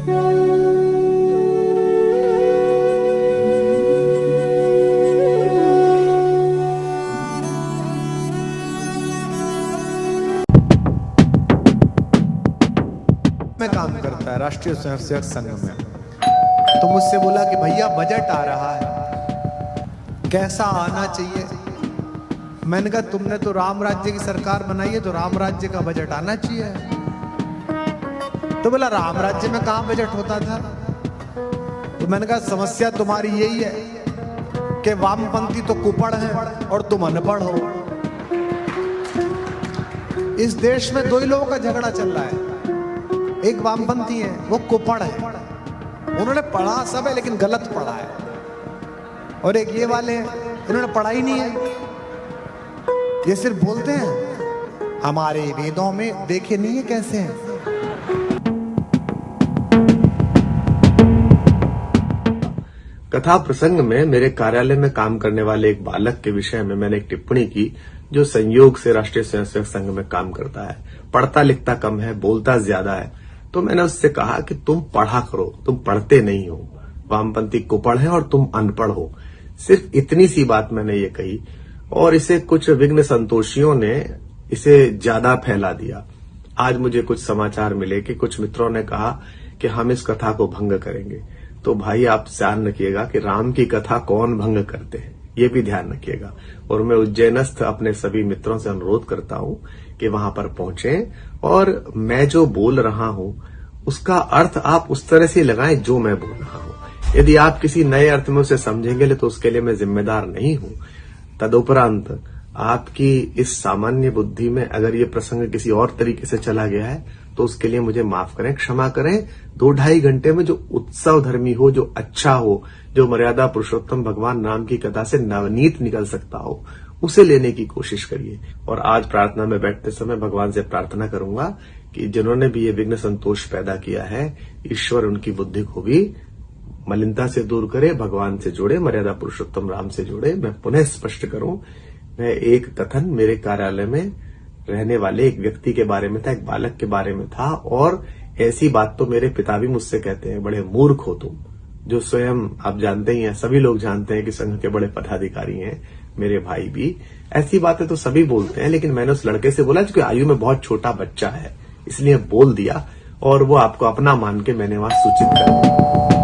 में काम करता है राष्ट्रीय स्वयंसेवक संघ में। तो मुझसे बोला कि भैया बजट आ रहा है, कैसा आना चाहिए। मैंने कहा तुमने तो राम राज्य की सरकार बनाई है, तो राम राज्य का बजट आना चाहिए। तो बोला राम राज्य में कहां बजट होता था। तो मैंने कहा समस्या तुम्हारी यही है कि वामपंथी तो कुपड़ है और तुम अनपढ़ हो। इस देश में दो ही लोगों का झगड़ा चल रहा है, एक वामपंथी है, वो कुपड़ है, उन्होंने पढ़ा सब है लेकिन गलत पढ़ा है, और एक ये वाले हैं, इन्होंने पढ़ा ही नहीं है, ये सिर्फ बोलते हैं, हमारे वेदों में देखे नहीं है कैसे हैं। कथा प्रसंग में मेरे कार्यालय में काम करने वाले एक बालक के विषय में मैंने एक टिप्पणी की, जो संयोग से राष्ट्रीय स्वयंसेवक संघ में काम करता है, पढ़ता लिखता कम है, बोलता ज्यादा है। तो मैंने उससे कहा कि तुम पढ़ा करो, तुम पढ़ते नहीं हो, वामपंथी कुपड़ है और तुम अनपढ़ हो। सिर्फ इतनी सी बात मैंने ये कही, और इसे कुछ विघ्न संतोषियों ने इसे ज्यादा फैला दिया। आज मुझे कुछ समाचार मिले कि कुछ मित्रों ने कहा कि हम इस कथा को भंग करेंगे। तो भाई आप ध्यान रखिएगा कि राम की कथा कौन भंग करते हैं, ये भी ध्यान रखिएगा। और मैं उज्जैनस्थ अपने सभी मित्रों से अनुरोध करता हूं कि वहां पर पहुंचें, और मैं जो बोल रहा हूं उसका अर्थ आप उस तरह से लगाएं जो मैं बोल रहा हूं। यदि आप किसी नए अर्थ में उसे समझेंगे तो उसके लिए मैं जिम्मेदार नहीं हूं। तदुपरांत आपकी इस सामान्य बुद्धि में अगर ये प्रसंग किसी और तरीके से चला गया है तो उसके लिए मुझे माफ करें, क्षमा करें। 2-2.5 घंटे में जो उत्सव धर्मी हो, जो अच्छा हो, जो मर्यादा पुरुषोत्तम भगवान राम की कथा से नवनीत निकल सकता हो, उसे लेने की कोशिश करिए। और आज प्रार्थना में बैठते समय भगवान से प्रार्थना करूंगा कि जिन्होंने भी ये विघ्न संतोष पैदा किया है, ईश्वर उनकी बुद्धि को भी मलिनता से दूर करे, भगवान से जोड़े, मर्यादा पुरुषोत्तम राम से जोड़े। मैं पुनः स्पष्ट करूं, मैं एक कथन मेरे कार्यालय में रहने वाले एक व्यक्ति के बारे में था, एक बालक के बारे में था, और ऐसी बात तो मेरे पिता भी मुझसे कहते हैं, बड़े मूर्ख हो तुम, जो स्वयं आप जानते ही हैं, सभी लोग जानते हैं कि संघ के बड़े पदाधिकारी हैं, मेरे भाई भी। ऐसी बातें तो सभी बोलते हैं, लेकिन मैंने उस लड़के से बोला जो आयु में बहुत छोटा बच्चा है, इसलिए बोल दिया, और वो आपको अपना मान के मैंने वहां सूचित कर दिया।